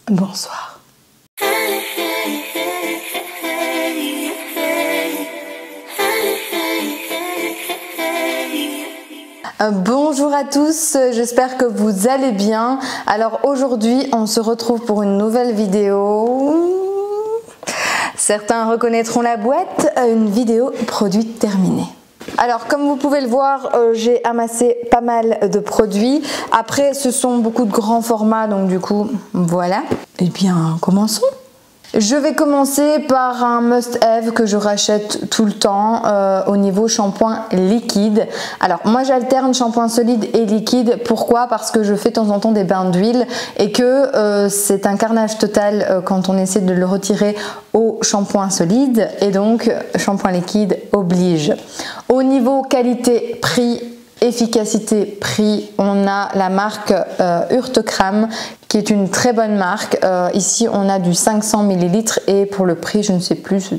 bonsoir. Bonjour à tous, j'espère que vous allez bien. Alors aujourd'hui on se retrouve pour une nouvelle vidéo. Certains reconnaîtront la boîte, une vidéo produit terminée. Alors comme vous pouvez le voir, j'ai amassé pas mal de produits. Après ce sont beaucoup de grands formats, donc du coup voilà. Eh bien commençons. Je vais commencer par un must-have que je rachète tout le temps au niveau shampoing liquide. Alors moi j'alterne shampoing solide et liquide. Pourquoi? Parce que je fais de temps en temps des bains d'huile et que c'est un carnage total quand on essaie de le retirer au shampoing solide, et donc shampoing liquide oblige. Au niveau qualité-prix, efficacité-prix, on a la marque Urtecram qui est une très bonne marque. Ici on a du 500 ml et pour le prix je ne sais plus,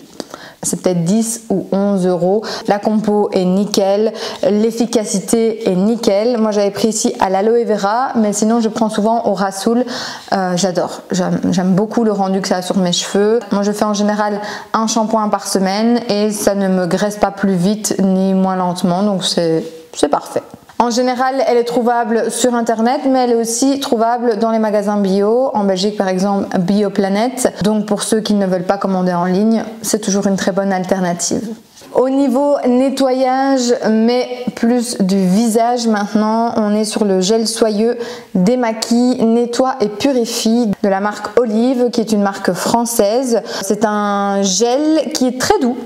c'est peut-être 10 ou 11 euros. La compo est nickel, l'efficacité est nickel. Moi j'avais pris ici à l'aloe vera, mais sinon je prends souvent au Rasoul. J'adore, j'aime beaucoup le rendu que ça a sur mes cheveux. Moi je fais en général un shampoing par semaine et ça ne me graisse pas plus vite ni moins lentement, donc c'est parfait. En général, elle est trouvable sur internet, mais elle est aussi trouvable dans les magasins bio. En Belgique, par exemple, Bioplanète. Donc pour ceux qui ne veulent pas commander en ligne, c'est toujours une très bonne alternative. Au niveau nettoyage, mais plus du visage maintenant, on est sur le gel soyeux démaquille, nettoie et purifie de la marque Olive, qui est une marque française. C'est un gel qui est très doux.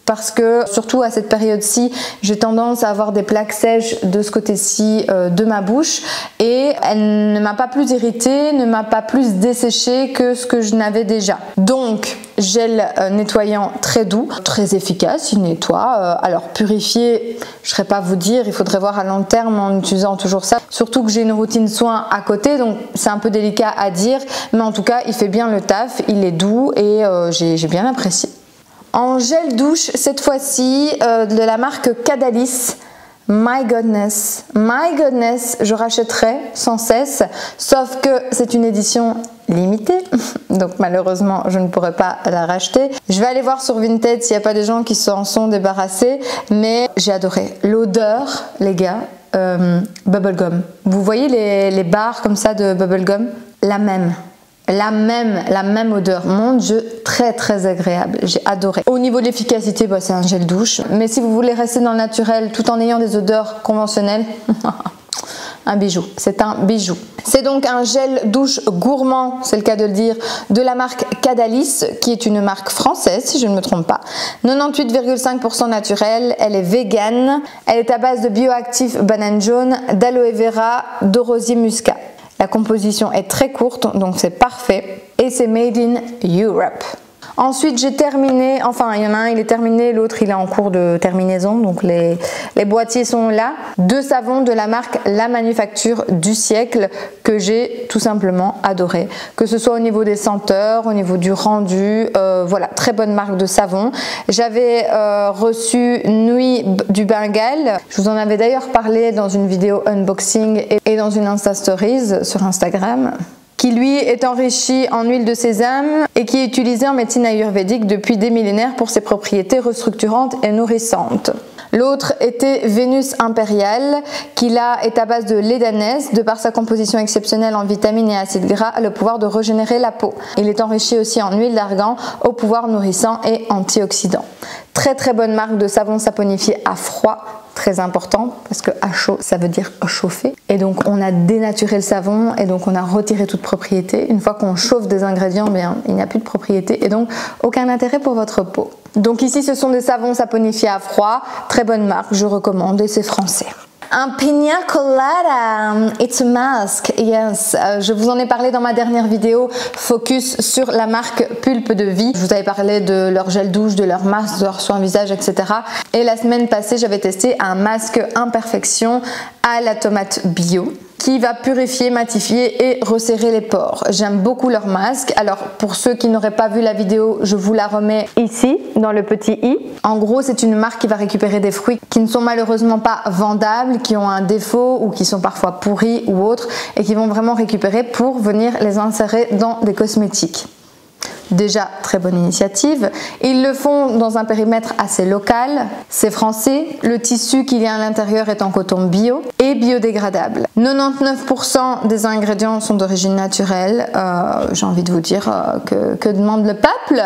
Parce que surtout à cette période-ci, j'ai tendance à avoir des plaques sèches de ce côté-ci de ma bouche, et elle ne m'a pas plus irritée, ne m'a pas plus desséchée que ce que je n'avais déjà. Donc gel nettoyant très doux, très efficace, il nettoie. Alors purifier, je ne saurais pas vous dire, il faudrait voir à long terme en utilisant toujours ça. Surtout que j'ai une routine soin à côté, donc c'est un peu délicat à dire, mais en tout cas il fait bien le taf, il est doux et j'ai bien apprécié. En gel douche, cette fois-ci, de la marque Cadalis. My goodness, je rachèterai sans cesse, sauf que c'est une édition limitée, donc malheureusement je ne pourrai pas la racheter. Je vais aller voir sur Vinted s'il n'y a pas des gens qui s'en sont débarrassés, mais j'ai adoré. L'odeur, les gars, bubblegum. Vous voyez les barres comme ça de bubblegum? La même odeur, mon Dieu, très agréable, j'ai adoré. Au niveau de l'efficacité, c'est un gel douche, mais si vous voulez rester dans le naturel tout en ayant des odeurs conventionnelles, un bijou, c'est un bijou. C'est donc un gel douche gourmand, c'est le cas de le dire, de la marque Cadalis, qui est une marque française si je ne me trompe pas. 98,5% naturel, elle est végane, elle est à base de bioactif banane jaune, d'aloe vera, de rosier muscat. La composition est très courte, donc c'est parfait, et c'est made in Europe. Ensuite j'ai terminé, enfin il y en a un il est terminé, l'autre il est en cours de terminaison, donc les boîtiers sont là. Deux savons de la marque La Manufacture du siècle que j'ai tout simplement adoré. Que ce soit au niveau des senteurs, au niveau du rendu, voilà, très bonne marque de savon. J'avais reçu Nuit du Bengale, je vous en avais d'ailleurs parlé dans une vidéo unboxing et dans une Insta Stories sur Instagram, qui lui est enrichi en huile de sésame et qui est utilisé en médecine ayurvédique depuis des millénaires pour ses propriétés restructurantes et nourrissantes. L'autre était Vénus Impériale, qui là est à base de lait d'ânesse. De par sa composition exceptionnelle en vitamines et acides gras, a le pouvoir de régénérer la peau. Il est enrichi aussi en huile d'argan, au pouvoir nourrissant et antioxydant. Très bonne marque de savon saponifié à froid, très important parce que à chaud ça veut dire chauffer, et donc on a dénaturé le savon et donc on a retiré toute propriété. Une fois qu'on chauffe des ingrédients, bien, il n'y a plus de propriété et donc aucun intérêt pour votre peau. Donc ici ce sont des savons saponifiés à froid, très bonne marque, je recommande, et c'est français. Un pina colada, it's a mask, yes. Je vous en ai parlé dans ma dernière vidéo focus sur la marque Pulpe de Vie. Je vous avais parlé de leur gel douche, de leur masque, de leur soin visage, etc. Et la semaine passée, j'avais testé un masque Imperfection à la tomate bio, qui va purifier, matifier et resserrer les pores. J'aime beaucoup leur masque. Alors pour ceux qui n'auraient pas vu la vidéo, je vous la remets ici dans le petit i. En gros, c'est une marque qui va récupérer des fruits qui ne sont malheureusement pas vendables, qui ont un défaut ou qui sont parfois pourris ou autres et qui vont vraiment récupérer pour venir les insérer dans des cosmétiques. Déjà, très bonne initiative. Ils le font dans un périmètre assez local, c'est français, le tissu qu'il y a à l'intérieur est en coton bio et biodégradable. 99% des ingrédients sont d'origine naturelle, j'ai envie de vous dire que demande le peuple.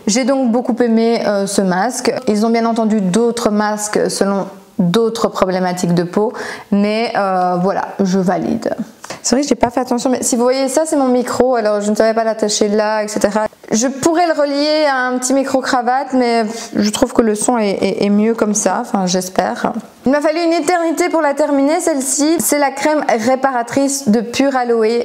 J'ai donc beaucoup aimé ce masque. Ils ont bien entendu d'autres masques selon d'autres problématiques de peau, mais voilà, je valide. C'est vrai que j'ai pas fait attention, mais si vous voyez ça, c'est mon micro, alors je ne savais pas l'attacher là, etc. Je pourrais le relier à un petit micro-cravate, mais je trouve que le son est mieux comme ça, enfin j'espère. Il m'a fallu une éternité pour la terminer, celle-ci. C'est la crème réparatrice de Pure Aloe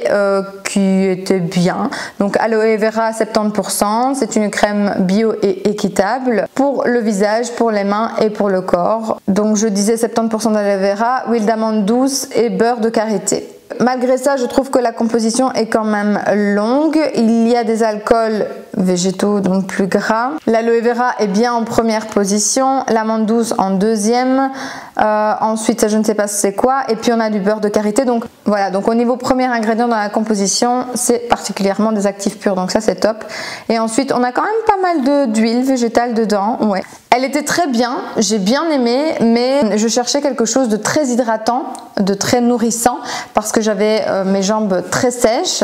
qui était bien. Donc aloe vera 70%, c'est une crème bio et équitable pour le visage, pour les mains et pour le corps. Donc je disais 70% d'aloe vera, huile d'amande douce et beurre de karité. Malgré ça, je trouve que la composition est quand même longue. Il y a des alcools végétaux, donc plus gras. L'aloe vera est bien en première position, l'amande douce en deuxième. Ensuite, ça, je ne sais pas c'est quoi. Et puis, on a du beurre de karité. Donc, voilà. Donc, au niveau premier ingrédient dans la composition, c'est particulièrement des actifs purs. Donc, ça, c'est top. Et ensuite, on a quand même pas mal d'huile végétale dedans. Ouais. Elle était très bien. J'ai bien aimé. Mais je cherchais quelque chose de très hydratant, de très nourrissant. Parce que j'avais mes jambes très sèches.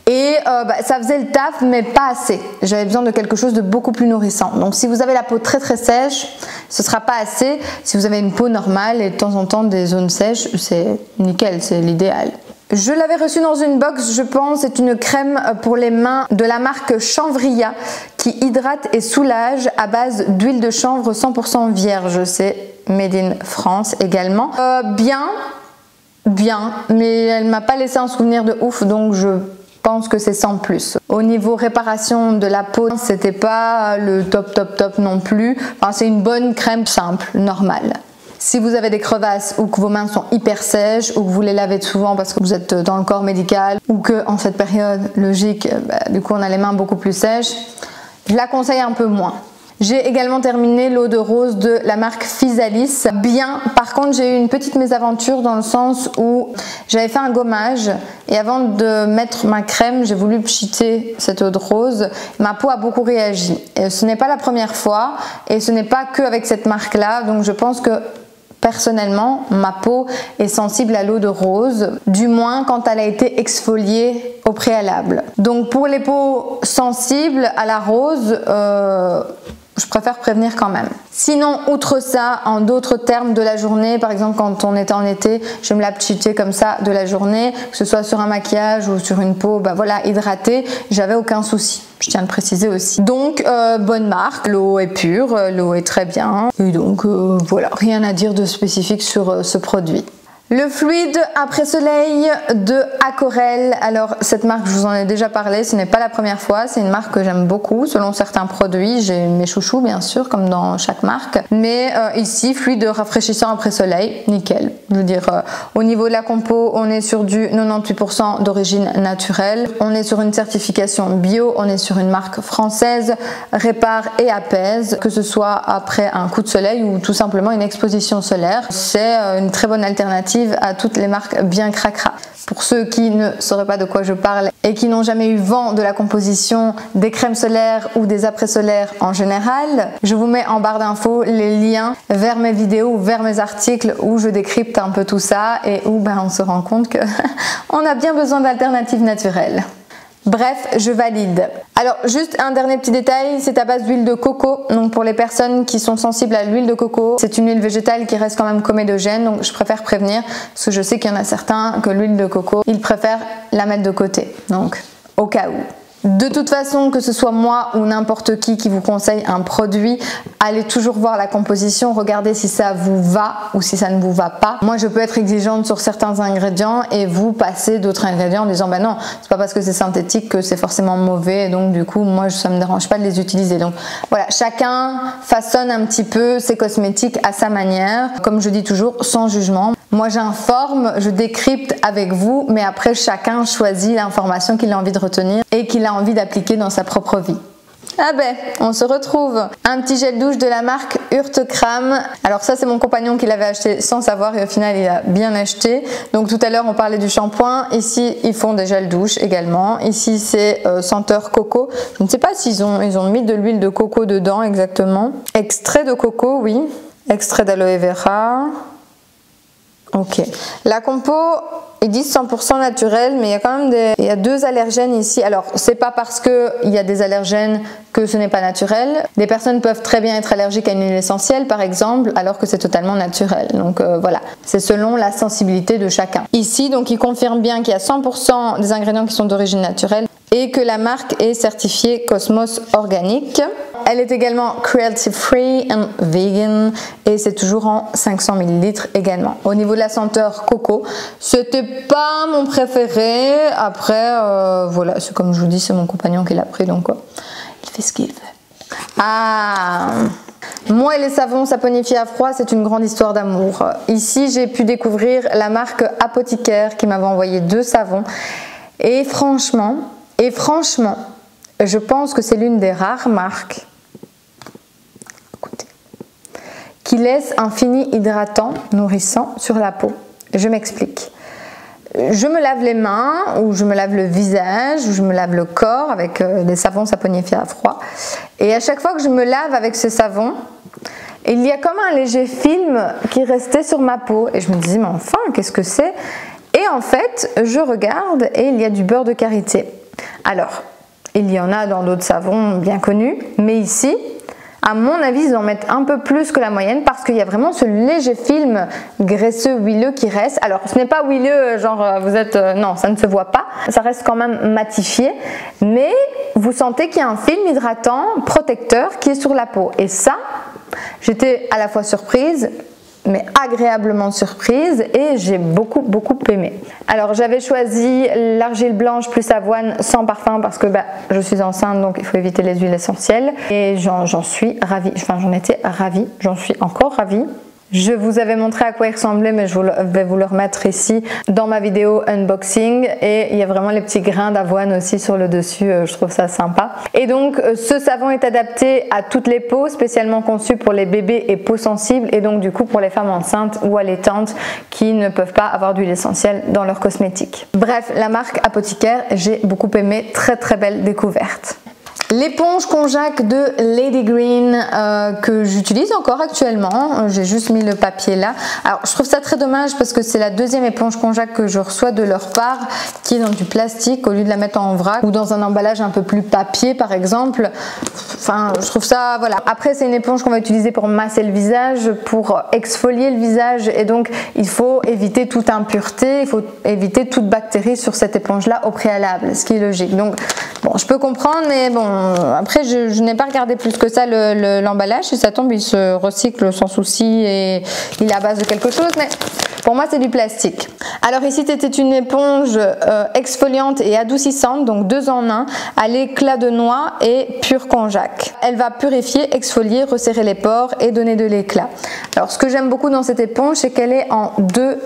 Et ça faisait le taf, mais pas assez. J'avais besoin de quelque chose de beaucoup plus nourrissant. Donc si vous avez la peau très très sèche, ce sera pas assez. Si vous avez une peau normale et de temps en temps des zones sèches, c'est nickel, c'est l'idéal. Je l'avais reçue dans une box, je pense. C'est une crème pour les mains de la marque Chanvria qui hydrate et soulage à base d'huile de chanvre 100% vierge. C'est made in France également. Bien, mais elle m'a pas laissé un souvenir de ouf, donc je pense que c'est sans plus. Au niveau réparation de la peau, c'était pas le top non plus. Enfin, c'est une bonne crème simple, normale. Si vous avez des crevasses ou que vos mains sont hyper sèches ou que vous les lavez souvent parce que vous êtes dans le corps médical ou que en cette période logique, du coup on a les mains beaucoup plus sèches, je la conseille un peu moins. J'ai également terminé l'eau de rose de la marque Physalis. Bien, par contre j'ai eu une petite mésaventure dans le sens où j'avais fait un gommage et avant de mettre ma crème, j'ai voulu pchiter cette eau de rose. Ma peau a beaucoup réagi. Et ce n'est pas la première fois et ce n'est pas que avec cette marque-là, donc je pense que personnellement, ma peau est sensible à l'eau de rose, du moins quand elle a été exfoliée au préalable. Donc pour les peaux sensibles à la rose, je préfère prévenir quand même. Sinon, outre ça, en d'autres termes de la journée, par exemple quand on était en été, je me la pchiter comme ça de la journée, que ce soit sur un maquillage ou sur une peau, voilà, hydratée, j'avais aucun souci. Je tiens à le préciser aussi. Donc, bonne marque, l'eau est pure, l'eau est très bien. Et donc, voilà, rien à dire de spécifique sur ce produit. Le fluide après soleil de Acorel. Alors cette marque, je vous en ai déjà parlé, ce n'est pas la première fois, c'est une marque que j'aime beaucoup selon certains produits. J'ai mes chouchous bien sûr comme dans chaque marque, mais ici fluide rafraîchissant après soleil, nickel. Je veux dire au niveau de la compo, on est sur du 98% d'origine naturelle, on est sur une certification bio, on est sur une marque française, répare et apaise, que ce soit après un coup de soleil ou tout simplement une exposition solaire. C'est une très bonne alternative à toutes les marques bien cracra. Pour ceux qui ne sauraient pas de quoi je parle et qui n'ont jamais eu vent de la composition des crèmes solaires ou des après-solaires en général, je vous mets en barre d'infos les liens vers mes vidéos ou vers mes articles où je décrypte un peu tout ça et où on se rend compte que on a bien besoin d'alternatives naturelles. Bref, je valide. Alors juste un dernier petit détail, c'est à base d'huile de coco. Donc pour les personnes qui sont sensibles à l'huile de coco, c'est une huile végétale qui reste quand même comédogène. Donc je préfère prévenir parce que je sais qu'il y en a certains que l'huile de coco, ils préfèrent la mettre de côté. Donc au cas où. De toute façon, que ce soit moi ou n'importe qui vous conseille un produit, allez toujours voir la composition, regardez si ça vous va ou si ça ne vous va pas. Moi, je peux être exigeante sur certains ingrédients et vous passez d'autres ingrédients en disant non, c'est pas parce que c'est synthétique que c'est forcément mauvais. Et donc du coup, moi, ça me dérange pas de les utiliser. Donc voilà, chacun façonne un petit peu ses cosmétiques à sa manière. Comme je dis toujours, sans jugement. Moi j'informe, je décrypte avec vous, mais après chacun choisit l'information qu'il a envie de retenir et qu'il a envie d'appliquer dans sa propre vie. Ah ben, on se retrouve. Un petit gel douche de la marque Urtekram. Alors ça c'est mon compagnon qui l'avait acheté sans savoir et au final il a bien acheté. Donc tout à l'heure on parlait du shampoing. Ici ils font des gels douche également. Ici c'est senteur coco. Je ne sais pas s'ils ont mis de l'huile de coco dedans exactement. Extrait de coco, oui. Extrait d'aloe vera. Ok. La compo, ils disent 100% naturel, mais il y a quand même il y a 2 allergènes ici. Alors, c'est pas parce qu'il y a des allergènes que ce n'est pas naturel. Des personnes peuvent très bien être allergiques à une huile essentielle, par exemple, alors que c'est totalement naturel. Donc voilà, c'est selon la sensibilité de chacun. Ici, donc, ils confirment bien qu'il y a 100% des ingrédients qui sont d'origine naturelle et que la marque est certifiée Cosmos organique. Elle est également cruelty free and vegan et c'est toujours en 500 ml également. Au niveau de la senteur coco, c'était pas mon préféré. Après, voilà, c'est comme je vous dis, c'est mon compagnon qui l'a pris, donc il fait ce qu'il veut. Ah, moi et les savons saponifiés à froid, c'est une grande histoire d'amour. Ici, j'ai pu découvrir la marque Apothicaire qui m'avait envoyé 2 savons et franchement, je pense que c'est l'une des rares marques qui laisse un fini hydratant, nourrissant sur la peau. Je m'explique. Je me lave les mains, ou je me lave le visage, ou je me lave le corps avec des savons saponifiés à froid. Et à chaque fois que je me lave avec ce savon, il y a comme un léger film qui restait sur ma peau. Et je me disais, mais enfin, qu'est-ce que c'est? Et en fait, je regarde et il y a du beurre de karité. Alors, il y en a dans d'autres savons bien connus, mais ici, à mon avis, ils en mettent un peu plus que la moyenne parce qu'il y a vraiment ce léger film graisseux, huileux qui reste. Alors, ce n'est pas huileux, genre vous êtes... non, ça ne se voit pas. Ça reste quand même matifié, mais vous sentez qu'il y a un film hydratant, protecteur qui est sur la peau. Et ça, j'étais à la fois surprise, mais agréablement surprise et j'ai beaucoup aimé. Alors j'avais choisi l'argile blanche plus avoine sans parfum parce que je suis enceinte donc il faut éviter les huiles essentielles et j'en suis ravie, enfin j'en étais ravie, j'en suis encore ravie. Je vous avais montré à quoi il ressemblait mais je vais vous le remettre ici dans ma vidéo unboxing et il y a vraiment les petits grains d'avoine aussi sur le dessus, je trouve ça sympa. Et donc ce savon est adapté à toutes les peaux, spécialement conçu pour les bébés et peaux sensibles et donc du coup pour les femmes enceintes ou allaitantes qui ne peuvent pas avoir d'huile essentielle dans leurs cosmétiques. Bref, la marque Apothicaire, j'ai beaucoup aimé, très belle découverte. L'éponge konjac de Lady Green que j'utilise encore actuellement, j'ai juste mis le papier là. Alors je trouve ça très dommage parce que c'est la 2e éponge konjac que je reçois de leur part qui est dans du plastique au lieu de la mettre en vrac ou dans un emballage un peu plus papier par exemple. Enfin je trouve ça, voilà. Après c'est une éponge qu'on va utiliser pour masser le visage, pour exfolier le visage et donc il faut éviter toute impureté, il faut éviter toute bactérie sur cette éponge là au préalable, ce qui est logique. Donc bon, je peux comprendre mais bon, après je n'ai pas regardé plus que ça l'emballage, si ça tombe il se recycle sans souci et il est à base de quelque chose, mais pour moi c'est du plastique. Alors ici c'était une éponge exfoliante et adoucissante, donc 2 en 1 à l'éclat de noix et pur konjac. Elle va purifier, exfolier, resserrer les pores et donner de l'éclat. Alors ce que j'aime beaucoup dans cette éponge c'est qu'elle est en 2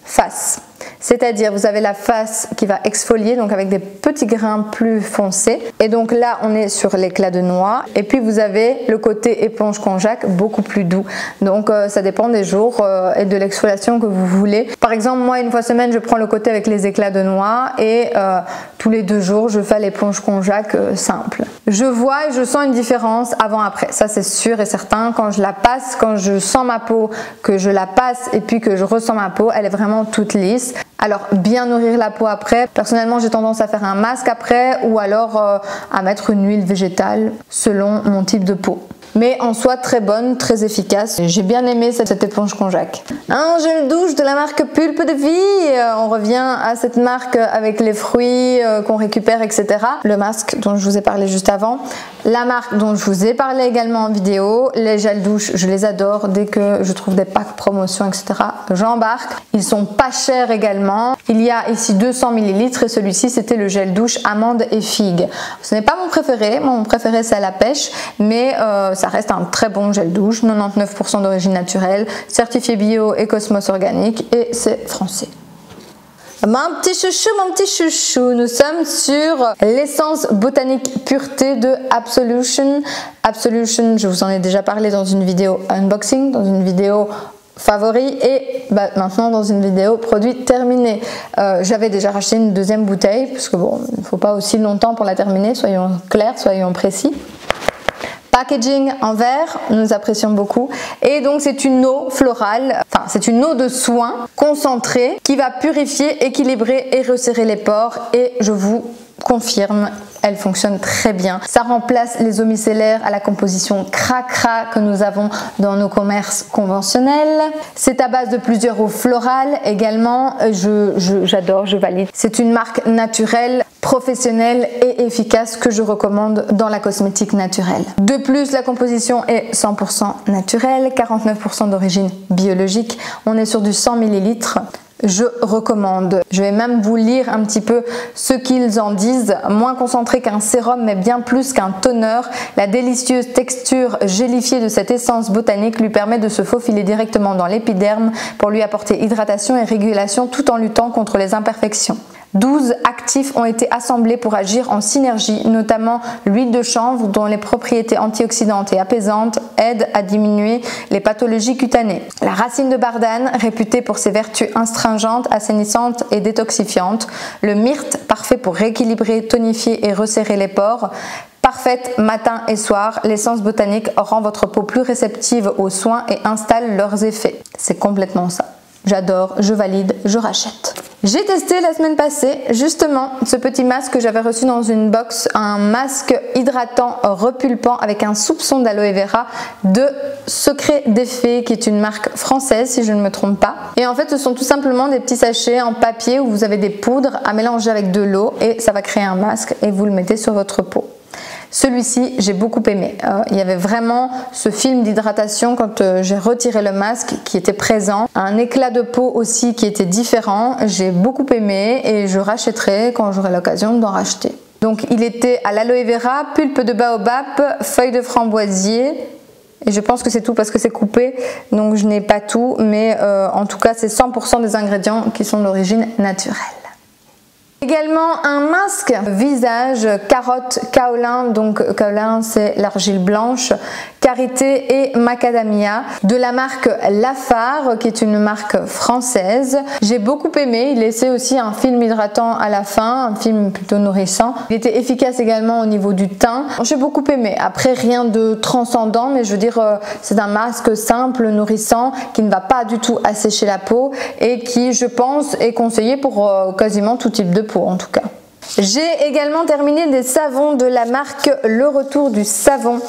faces. C'est-à-dire vous avez la face qui va exfolier donc avec des petits grains plus foncés et donc là on est sur l'éclat de noix et puis vous avez le côté éponge konjac beaucoup plus doux, donc ça dépend des jours et de l'exfoliation que vous voulez. Par exemple moi une fois semaine je prends le côté avec les éclats de noix et tous les 2 jours je fais l'éponge konjac simple. Je vois et je sens une différence avant après, ça c'est sûr et certain. Quand je la passe, quand je sens ma peau, que je la passe et puis que je ressens ma peau, elle est vraiment toute lisse. Alors bien nourrir la peau après, personnellement j'ai tendance à faire un masque après ou alors à mettre une huile végétale selon mon type de peau. Mais en soi très bonne, très efficace. J'ai bien aimé cette éponge konjac. Un gel douche de la marque Pulpe de Vie. On revient à cette marque avec les fruits qu'on récupère, etc. Le masque dont je vous ai parlé juste avant. La marque dont je vous ai parlé également en vidéo. Les gels douche, je les adore. Dès que je trouve des packs promotion, etc. j'embarque. Ils sont pas chers également. Il y a ici 200 ml et celui-ci c'était le gel douche amande et figue. Ce n'est pas mon préféré. Mon préféré c'est à la pêche. Mais ça reste un très bon gel douche, 99% d'origine naturelle, certifié bio et Cosmos organique, et c'est français. Mon petit chouchou, nous sommes sur l'essence botanique pureté de Absolution. Absolution, je vous en ai déjà parlé dans une vidéo unboxing, dans une vidéo favori et maintenant dans une vidéo produit terminé. J'avais déjà racheté une deuxième bouteille parce que bon, il ne faut pas aussi longtemps pour la terminer, soyons clairs, soyons précis. Packaging en verre, nous apprécions beaucoup. Et donc c'est une eau florale, enfin c'est une eau de soin concentrée qui va purifier, équilibrer et resserrer les pores. Et je vous confirme, elle fonctionne très bien. Ça remplace les eaux micellaires à la composition cracra que nous avons dans nos commerces conventionnels. C'est à base de plusieurs eaux florales également. J'adore, je valide. C'est une marque naturelle, professionnelle et efficace que je recommande dans la cosmétique naturelle. De plus, la composition est 100% naturelle, 49% d'origine biologique. On est sur du 100 ml. Je recommande. Je vais même vous lire un petit peu ce qu'ils en disent. Moins concentré qu'un sérum mais bien plus qu'un toner, la délicieuse texture gélifiée de cette essence botanique lui permet de se faufiler directement dans l'épiderme pour lui apporter hydratation et régulation tout en luttant contre les imperfections. 12 actifs ont été assemblés pour agir en synergie, notamment l'huile de chanvre dont les propriétés antioxydantes et apaisantes aident à diminuer les pathologies cutanées. La racine de bardane, réputée pour ses vertus astringentes, assainissantes et détoxifiantes. Le myrte, parfait pour rééquilibrer, tonifier et resserrer les pores. Parfaite matin et soir, l'essence botanique rend votre peau plus réceptive aux soins et installe leurs effets. C'est complètement ça. J'adore, je valide, je rachète. J'ai testé la semaine passée justement ce petit masque que j'avais reçu dans une box, un masque hydratant repulpant avec un soupçon d'aloe vera de Secret des Fées qui est une marque française si je ne me trompe pas. Et en fait ce sont tout simplement des petits sachets en papier où vous avez des poudres à mélanger avec de l'eau et ça va créer un masque et vous le mettez sur votre peau. Celui-ci, j'ai beaucoup aimé. Il y avait vraiment ce film d'hydratation quand j'ai retiré le masque qui était présent. Un éclat de peau aussi qui était différent. J'ai beaucoup aimé et je rachèterai quand j'aurai l'occasion d'en racheter. Donc il était à l'aloe vera, pulpe de baobab, feuilles de framboisier. Et je pense que c'est tout parce que c'est coupé, donc je n'ai pas tout. Mais en tout cas, c'est 100% des ingrédients qui sont d'origine naturelle. Également un masque visage carotte kaolin, donc kaolin c'est l'argile blanche, karité et macadamia de la marque Lafare qui est une marque française. J'ai beaucoup aimé, il laissait aussi un film hydratant à la fin, un film plutôt nourrissant. Il était efficace également au niveau du teint. J'ai beaucoup aimé, après rien de transcendant mais je veux dire c'est un masque simple, nourrissant qui ne va pas du tout assécher la peau et qui je pense est conseillé pour quasiment tout type de peau en tout cas. J'ai également terminé des savons de la marque Le Retour du Savon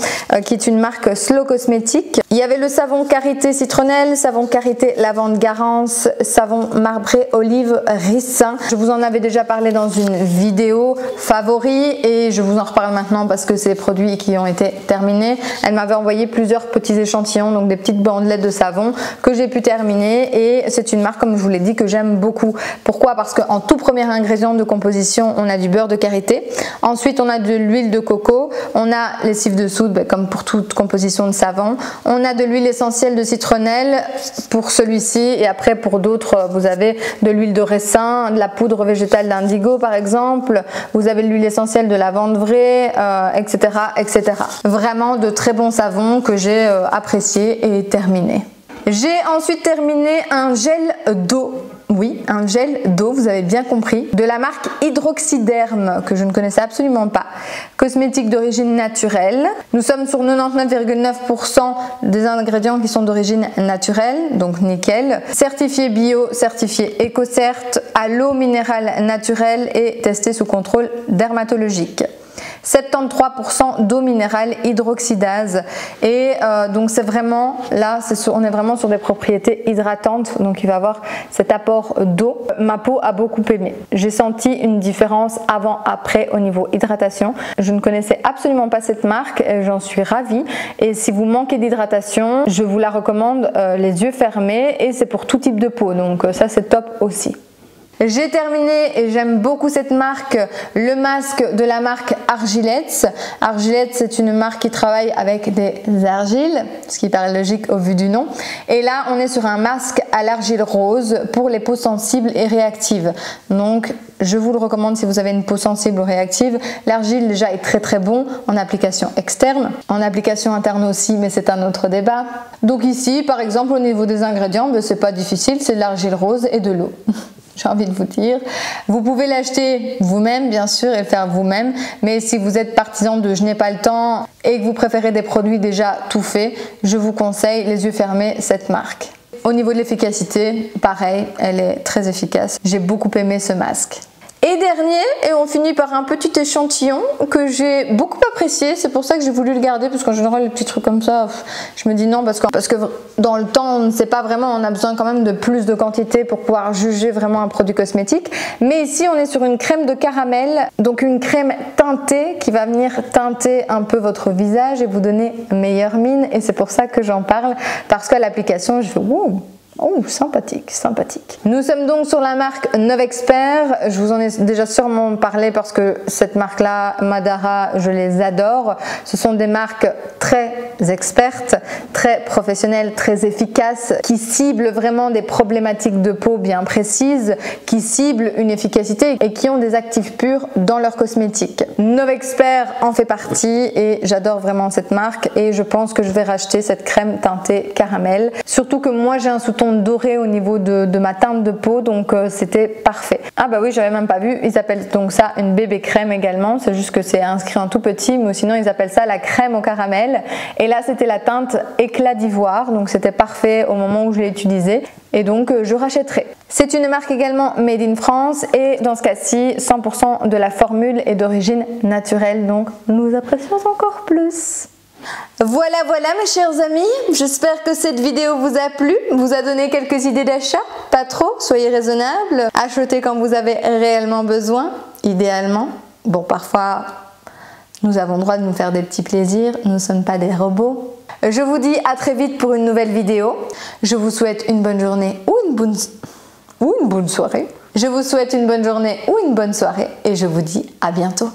qui est une marque Slow Cosmétique. Il y avait le savon karité citronnelle, savon karité lavande garance, savon marbré olive ricin. Je vous en avais déjà parlé dans une vidéo favori et je vous en reparle maintenant parce que c'est les produits qui ont été terminés. Elle m'avait envoyé plusieurs petits échantillons, donc des petites bandelettes de savon que j'ai pu terminer et c'est une marque comme je vous l'ai dit que j'aime beaucoup. Pourquoi? Parce qu'en tout premier ingrédient de composition on a du beurre de karité, ensuite on a de l'huile de coco, on a les cifs de soude comme pour toute composition de savon, on a de l'huile essentielle de citronnelle pour celui-ci et après pour d'autres vous avez de l'huile de ricin, de la poudre végétale d'indigo par exemple, vous avez l'huile essentielle de lavande vraie, etc., etc. Vraiment de très bons savons que j'ai apprécié et terminé. J'ai ensuite terminé un gel d'eau. Oui, un gel d'eau, vous avez bien compris, de la marque Hydroxyderm que je ne connaissais absolument pas. Cosmétique d'origine naturelle. Nous sommes sur 99,9% des ingrédients qui sont d'origine naturelle, donc nickel. Certifié bio, certifié EcoCert, à l'eau minérale naturelle et testé sous contrôle dermatologique. 73% d'eau minérale hydroxydase et donc c'est vraiment là on est vraiment sur des propriétés hydratantes, donc il va avoir cet apport d'eau. Ma peau a beaucoup aimé, j'ai senti une différence avant après au niveau hydratation. Je ne connaissais absolument pas cette marque et j'en suis ravie et si vous manquez d'hydratation je vous la recommande les yeux fermés et c'est pour tout type de peau, donc ça c'est top aussi. J'ai terminé et j'aime beaucoup cette marque, le masque de la marque Argilettes. Argilettes, c'est une marque qui travaille avec des argiles, ce qui paraît logique au vu du nom. Et là, on est sur un masque à l'argile rose pour les peaux sensibles et réactives. Donc, je vous le recommande si vous avez une peau sensible ou réactive. L'argile déjà est très bon en application externe, en application interne aussi, mais c'est un autre débat. Donc ici, par exemple, au niveau des ingrédients, c'est pas difficile, c'est de l'argile rose et de l'eau. J'ai envie de vous dire. Vous pouvez l'acheter vous-même, bien sûr, et le faire vous-même. Mais si vous êtes partisan de je n'ai pas le temps et que vous préférez des produits déjà tout faits, je vous conseille les yeux fermés cette marque. Au niveau de l'efficacité, pareil, elle est très efficace. J'ai beaucoup aimé ce masque. Et dernier, et on finit par un petit échantillon que j'ai beaucoup apprécié, c'est pour ça que j'ai voulu le garder, parce qu'en général les petits trucs comme ça, je me dis non, parce que dans le temps on ne sait pas vraiment, on a besoin quand même de plus de quantité pour pouvoir juger vraiment un produit cosmétique. Mais ici on est sur une crème de caramel, donc une crème teintée qui va venir teinter un peu votre visage et vous donner meilleure mine, et c'est pour ça que j'en parle, parce qu'à l'application je fais wow. Oh, sympathique, sympathique. Nous sommes donc sur la marque Novexpert. Je vous en ai déjà sûrement parlé parce que cette marque-là, Madara, je les adore. Ce sont des marques très expertes, très professionnelles, très efficaces, qui ciblent vraiment des problématiques de peau bien précises, qui ciblent une efficacité et qui ont des actifs purs dans leurs cosmétiques. Novexpert en fait partie et j'adore vraiment cette marque et je pense que je vais racheter cette crème teintée caramel. Surtout que moi j'ai un sous-ton doré au niveau de ma teinte de peau, donc c'était parfait. Ah bah oui, j'avais même pas vu, ils appellent donc ça une bébé crème également, c'est juste que c'est inscrit en tout petit, mais sinon ils appellent ça la crème au caramel. Et là c'était la teinte éclat d'ivoire, donc c'était parfait au moment où je l'ai utilisé. Et donc je rachèterai. C'est une marque également made in France et dans ce cas-ci 100% de la formule est d'origine naturelle, donc nous apprécions encore plus. Voilà mes chers amis, j'espère que cette vidéo vous a plu, vous a donné quelques idées d'achat, pas trop, soyez raisonnables, achetez quand vous avez réellement besoin, idéalement. Bon, parfois nous avons le droit de nous faire des petits plaisirs, nous ne sommes pas des robots. Je vous dis à très vite pour une nouvelle vidéo, je vous souhaite une bonne journée ou une bonne soirée. Je vous souhaite une bonne journée ou une bonne soirée et je vous dis à bientôt.